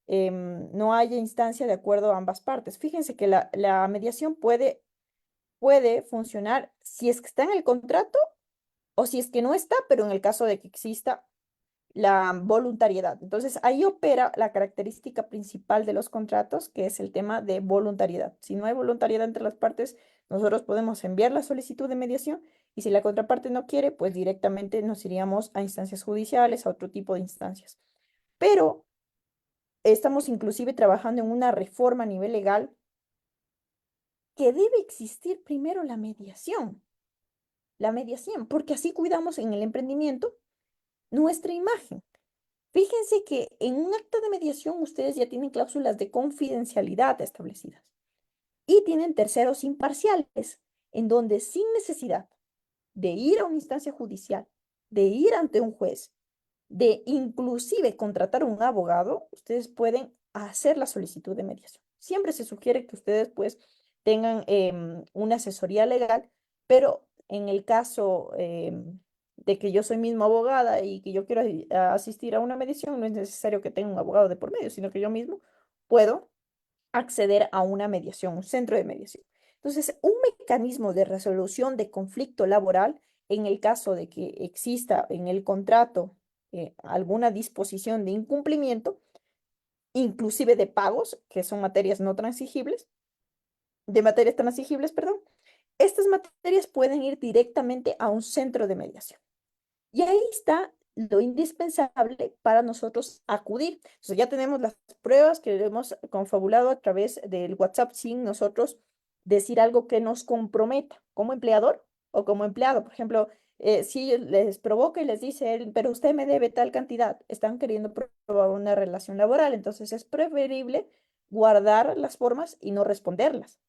no haya instancia de acuerdo a ambas partes. Fíjense que la mediación puede funcionar si es que está en el contrato o si es que no está, pero en el caso de que exista la voluntariedad. Entonces, ahí opera la característica principal de los contratos, que es el tema de voluntariedad. Si no hay voluntariedad entre las partes, nosotros podemos enviar la solicitud de mediación y si la contraparte no quiere, pues directamente nos iríamos a instancias judiciales, a otro tipo de instancias. Pero estamos inclusive trabajando en una reforma a nivel legal que debe existir primero la mediación, porque así cuidamos en el emprendimiento nuestra imagen. Fíjense que en un acta de mediación ustedes ya tienen cláusulas de confidencialidad establecidas y tienen terceros imparciales, en donde sin necesidad de ir a una instancia judicial, de ir ante un juez, de inclusive contratar un abogado, ustedes pueden hacer la solicitud de mediación. Siempre se sugiere que ustedes pues tengan una asesoría legal, pero en el caso de que yo soy misma abogada y que yo quiero asistir a una mediación, no es necesario que tenga un abogado de por medio, sino que yo mismo puedo acceder a una mediación, un centro de mediación. Entonces, un mecanismo de resolución de conflicto laboral en el caso de que exista en el contrato alguna disposición de incumplimiento, inclusive de pagos, que son materias no transigibles, de materias transigibles, perdón, estas materias pueden ir directamente a un centro de mediación. Y ahí está lo indispensable para nosotros acudir. Entonces ya tenemos las pruebas que hemos confabulado a través del WhatsApp sin nosotros decir algo que nos comprometa como empleador o como empleado. Por ejemplo, si les provoca y les dice él, pero usted me debe tal cantidad, están queriendo probar una relación laboral, entonces es preferible guardar las formas y no responderlas.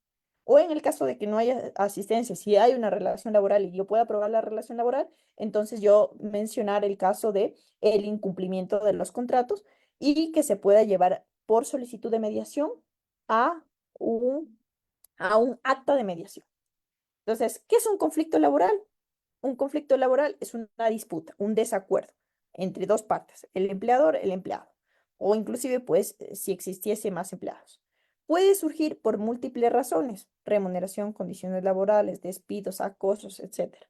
O en el caso de que no haya asistencia, si hay una relación laboral y yo pueda probar la relación laboral, entonces yo mencionar el caso de el incumplimiento de los contratos y que se pueda llevar por solicitud de mediación a un, a un acta de mediación. Entonces, ¿qué es un conflicto laboral? Un conflicto laboral es una disputa, un desacuerdo entre dos partes, el empleador, el empleado, o inclusive, pues, si existiese más empleados. Puede surgir por múltiples razones, remuneración, condiciones laborales, despidos, acosos, etcétera.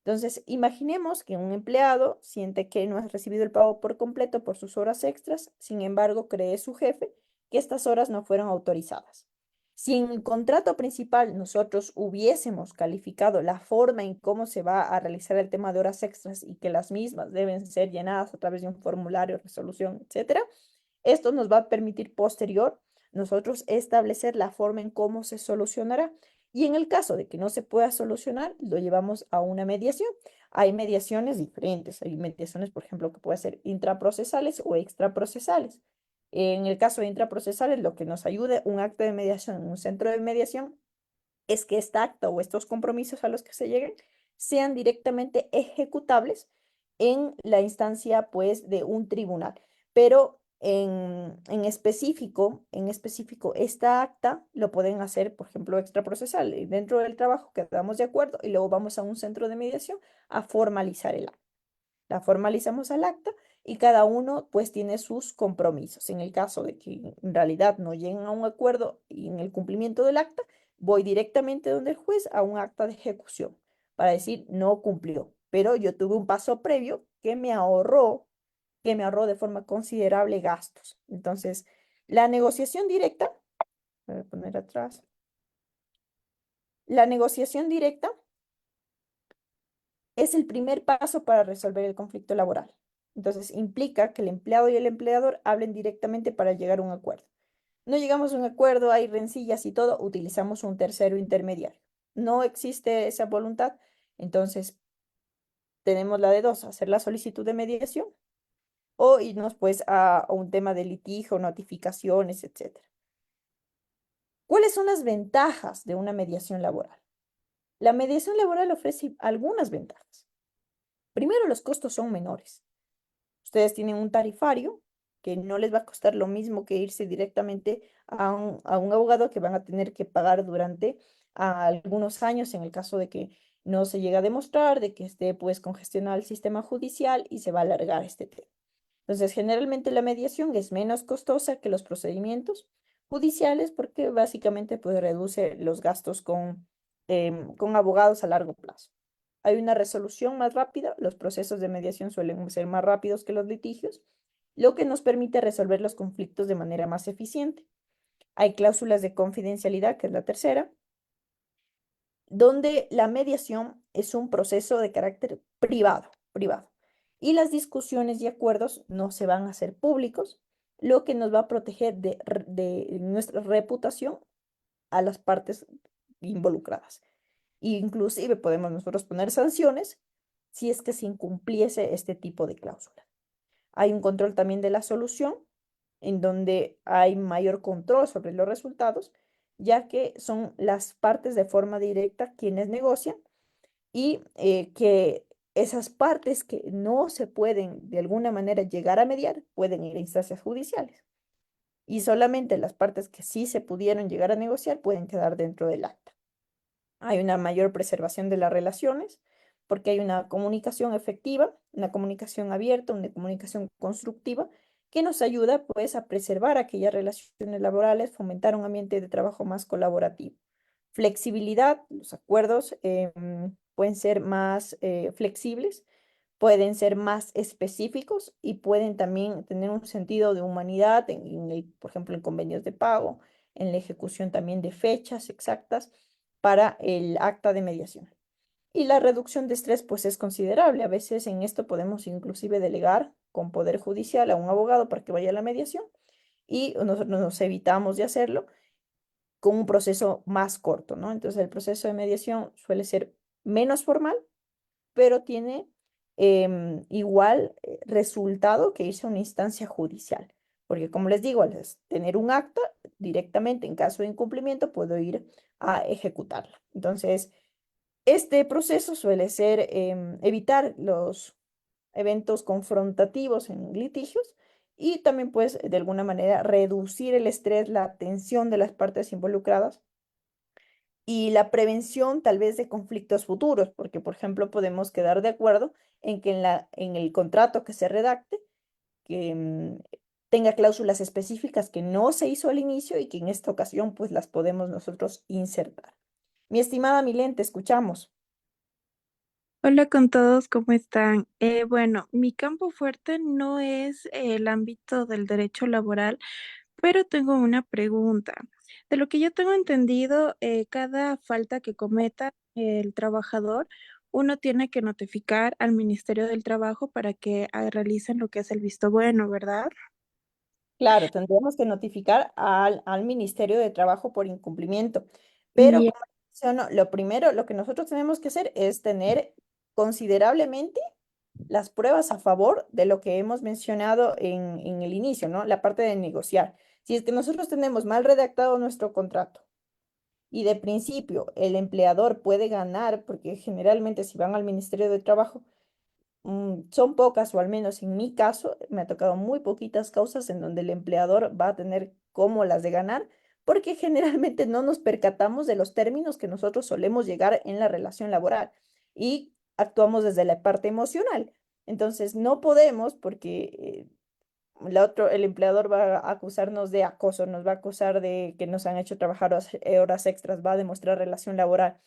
Entonces, imaginemos que un empleado siente que no ha recibido el pago por completo por sus horas extras, sin embargo, cree su jefe que estas horas no fueron autorizadas. Si en el contrato principal nosotros hubiésemos calificado la forma en cómo se va a realizar el tema de horas extras y que las mismas deben ser llenadas a través de un formulario, resolución, etcétera, esto nos va a permitir posterior nosotros establecer la forma en cómo se solucionará. Y en el caso de que no se pueda solucionar, lo llevamos a una mediación. Hay mediaciones diferentes. Hay mediaciones, por ejemplo, que pueden ser intraprocesales o extraprocesales. En el caso de intraprocesales, lo que nos ayuda un acta de mediación en un centro de mediación es que esta acta o estos compromisos a los que se lleguen sean directamente ejecutables en la instancia, pues, de un tribunal. Pero en específico, esta acta lo pueden hacer, por ejemplo, extraprocesal. Dentro del trabajo quedamos de acuerdo y luego vamos a un centro de mediación a formalizar el acta. La formalizamos al acta y cada uno pues tiene sus compromisos. En el caso de que en realidad no lleguen a un acuerdo y en el cumplimiento del acta, voy directamente donde el juez a un acta de ejecución para decir no cumplió. Pero yo tuve un paso previo que me ahorró de forma considerable gastos. Entonces, la negociación directa, voy a poner atrás, la negociación directa es el primer paso para resolver el conflicto laboral. Entonces, implica que el empleado y el empleador hablen directamente para llegar a un acuerdo. No llegamos a un acuerdo, hay rencillas y todo, utilizamos un tercero intermediario. No existe esa voluntad, entonces tenemos la de dos, hacer la solicitud de mediación o irnos pues a un tema de litigio, notificaciones, etcétera. ¿Cuáles son las ventajas de una mediación laboral? La mediación laboral ofrece algunas ventajas. Primero, los costos son menores. Ustedes tienen un tarifario que no les va a costar lo mismo que irse directamente a un abogado que van a tener que pagar durante algunos años en el caso de que no se llegue a demostrar, de que esté pues congestionado el sistema judicial y se va a alargar este tema. Entonces, generalmente la mediación es menos costosa que los procedimientos judiciales porque básicamente pues reduce los gastos con abogados a largo plazo. Hay una resolución más rápida, los procesos de mediación suelen ser más rápidos que los litigios, lo que nos permite resolver los conflictos de manera más eficiente. Hay cláusulas de confidencialidad, que es la tercera, donde la mediación es un proceso de carácter privado, y las discusiones y acuerdos no se van a hacer públicos, lo que nos va a proteger de nuestra reputación a las partes involucradas. Inclusive podemos nosotros poner sanciones si es que se incumpliese este tipo de cláusula. Hay un control también de la solución, en donde hay mayor control sobre los resultados, ya que son las partes de forma directa quienes negocian y que esas partes que no se pueden de alguna manera llegar a mediar pueden ir a instancias judiciales. Y solamente las partes que sí se pudieron llegar a negociar pueden quedar dentro del acta. Hay una mayor preservación de las relaciones porque hay una comunicación efectiva, una comunicación abierta, una comunicación constructiva que nos ayuda pues a preservar aquellas relaciones laborales, fomentar un ambiente de trabajo más colaborativo. Flexibilidad, los acuerdos pueden ser más flexibles, pueden ser más específicos y pueden también tener un sentido de humanidad por ejemplo, en convenios de pago, en la ejecución también de fechas exactas para el acta de mediación. Y la reducción de estrés pues es considerable. A veces en esto podemos inclusive delegar con poder judicial a un abogado para que vaya a la mediación y nosotros nos evitamos de hacerlo con un proceso más corto, ¿no? Entonces el proceso de mediación suele ser menos formal, pero tiene igual resultado que irse a una instancia judicial. Porque como les digo, al tener un acta, directamente en caso de incumplimiento puedo ir a ejecutarla. Entonces, este proceso suele ser evitar los eventos confrontativos en litigios y también pues de alguna manera reducir el estrés, la tensión de las partes involucradas y la prevención tal vez de conflictos futuros, porque por ejemplo podemos quedar de acuerdo en que en el contrato que se redacte, que tenga cláusulas específicas que no se hizo al inicio y que en esta ocasión pues las podemos nosotros insertar. Mi estimada Milen, te escuchamos. Hola con todos, ¿cómo están? Bueno, mi campo fuerte no es el ámbito del derecho laboral, pero tengo una pregunta. De lo que yo tengo entendido, cada falta que cometa el trabajador, uno tiene que notificar al Ministerio del Trabajo para que realicen lo que es el visto bueno, ¿verdad? Claro, tendríamos que notificar al Ministerio de Trabajo por incumplimiento, pero Y como menciono, lo primero, lo que nosotros tenemos que hacer es tener considerablemente las pruebas a favor de lo que hemos mencionado en el inicio, ¿no? La parte de negociar. Si es que nosotros tenemos mal redactado nuestro contrato y de principio el empleador puede ganar, porque generalmente si van al Ministerio de Trabajo, son pocas, o al menos en mi caso, me ha tocado muy poquitas causas en donde el empleador va a tener como las de ganar, porque generalmente no nos percatamos de los términos que nosotros solemos llegar en la relación laboral y actuamos desde la parte emocional. Entonces, no podemos, porque el empleador va a acusarnos de acoso, nos va a acusar de que nos han hecho trabajar horas extras, va a demostrar relación laboral.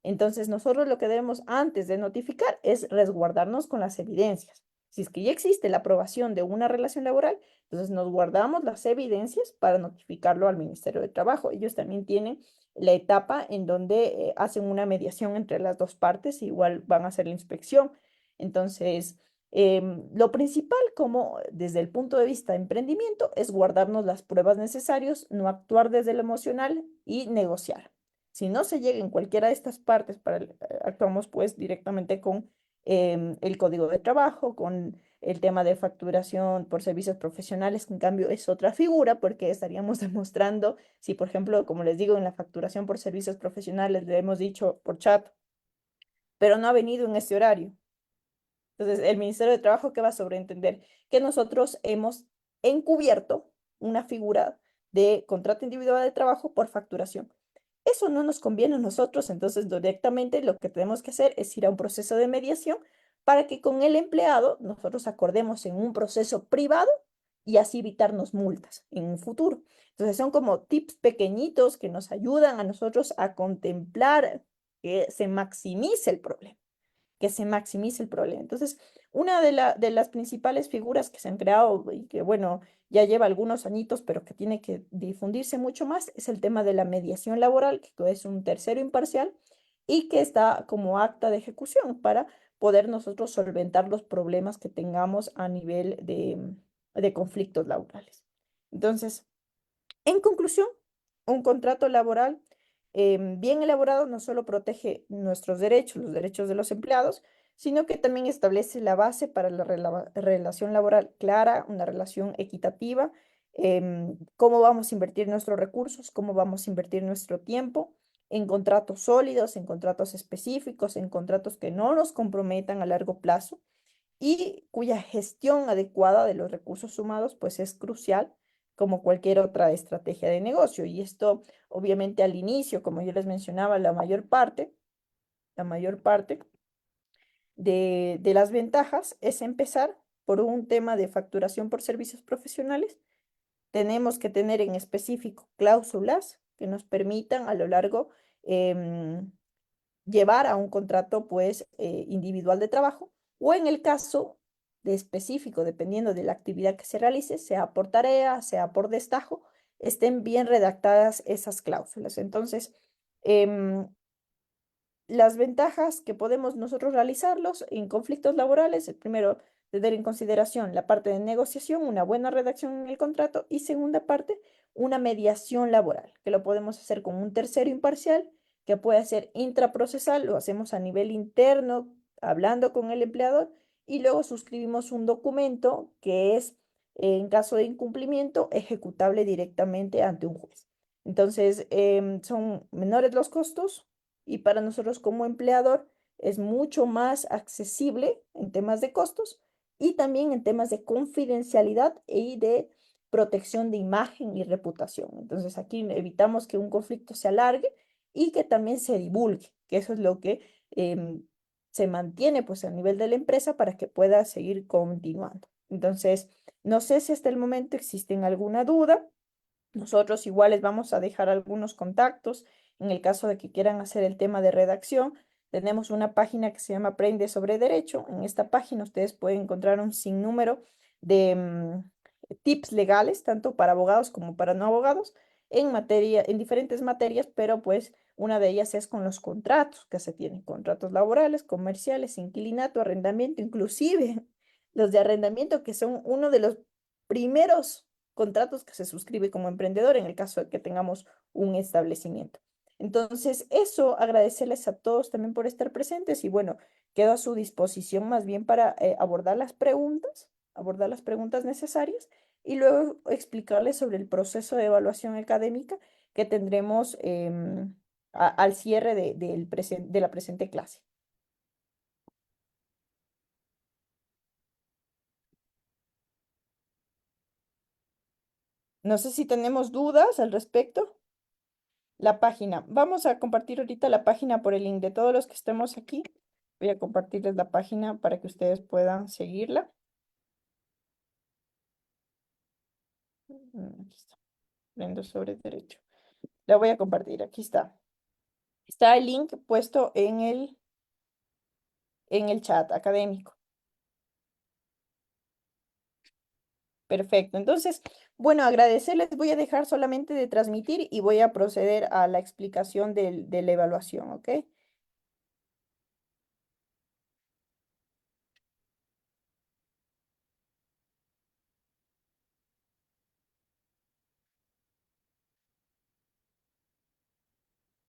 Entonces, nosotros lo que debemos antes de notificar es resguardarnos con las evidencias. Si es que ya existe la aprobación de una relación laboral, entonces nos guardamos las evidencias para notificarlo al Ministerio de Trabajo. Ellos también tienen la etapa en donde hacen una mediación entre las dos partes, igual van a hacer la inspección. Entonces, lo principal, como desde el punto de vista de emprendimiento, es guardarnos las pruebas necesarias, no actuar desde lo emocional y negociar. Si no se llega en cualquiera de estas partes, actuamos pues directamente con el código de trabajo, con el tema de facturación por servicios profesionales, que en cambio es otra figura porque estaríamos demostrando, si por ejemplo, como les digo, en la facturación por servicios profesionales le hemos dicho por chat, pero no ha venido en este horario. Entonces, el Ministerio de Trabajo, ¿qué va a sobreentender? Que nosotros hemos encubierto una figura de contrato individual de trabajo por facturación. Eso no nos conviene a nosotros, entonces directamente lo que tenemos que hacer es ir a un proceso de mediación para que con el empleado nosotros acordemos en un proceso privado y así evitarnos multas en un futuro. Entonces son como tips pequeñitos que nos ayudan a nosotros a contemplar que se maximice el problema, que se maximice el problema. Entonces, una de las principales figuras que se han creado y que, bueno, ya lleva algunos añitos, pero que tiene que difundirse mucho más, es el tema de la mediación laboral, que es un tercero imparcial y que está como acta de ejecución para poder nosotros solventar los problemas que tengamos a nivel de conflictos laborales. Entonces, en conclusión, un contrato laboral bien elaborado no solo protege nuestros derechos, los derechos de los empleados, sino que también establece la base para la relación laboral clara, una relación equitativa, cómo vamos a invertir nuestros recursos, cómo vamos a invertir nuestro tiempo en contratos sólidos, en contratos específicos, en contratos que no nos comprometan a largo plazo y cuya gestión adecuada de los recursos sumados pues es crucial como cualquier otra estrategia de negocio. Y esto obviamente al inicio, como yo les mencionaba, la mayor parte de las ventajas es empezar por un tema de facturación por servicios profesionales. Tenemos que tener en específico cláusulas que nos permitan a lo largo em, llevar a un contrato pues individual de trabajo o en el caso de específico, dependiendo de la actividad que se realice, sea por tarea, sea por destajo, estén bien redactadas esas cláusulas. Entonces, em, las ventajas que podemos nosotros realizarlos en conflictos laborales, el primero, tener en consideración la parte de negociación, una buena redacción en el contrato y segunda parte, una mediación laboral, que lo podemos hacer con un tercero imparcial, que puede ser intraprocesal, lo hacemos a nivel interno, hablando con el empleador, y luego suscribimos un documento que es, en caso de incumplimiento, ejecutable directamente ante un juez. Entonces, son menores los costos y para nosotros como empleador es mucho más accesible en temas de costos y también en temas de confidencialidad y de protección de imagen y reputación. Entonces, aquí evitamos que un conflicto se alargue y que también se divulgue, que eso es lo que se mantiene pues a nivel de la empresa para que pueda seguir continuando. Entonces, no sé si hasta el momento existen alguna duda. Nosotros igual les vamos a dejar algunos contactos en el caso de que quieran hacer el tema de redacción. Tenemos una página que se llama Aprende sobre Derecho. En esta página ustedes pueden encontrar un sinnúmero de tips legales, tanto para abogados como para no abogados, en materia, en diferentes materias, pero pues una de ellas es con los contratos que se tienen, contratos laborales, comerciales, inquilinato, arrendamiento, inclusive los de arrendamiento, que son uno de los primeros contratos que se suscribe como emprendedor en el caso de que tengamos un establecimiento. Entonces, eso, agradecerles a todos también por estar presentes y bueno, quedo a su disposición más bien para abordar las preguntas necesarias y luego explicarles sobre el proceso de evaluación académica que tendremos al cierre de la presente clase. No sé si tenemos dudas al respecto. La página. Vamos a compartir ahorita la página por el link de todos los que estemos aquí. Voy a compartirles la página para que ustedes puedan seguirla. Aquí está. Aprendo sobre derecho. La voy a compartir. Aquí está. Está el link puesto en el chat académico. Perfecto. Entonces, bueno, agradecerles. Voy a dejar solamente de transmitir y voy a proceder a la explicación de la evaluación, ¿ok?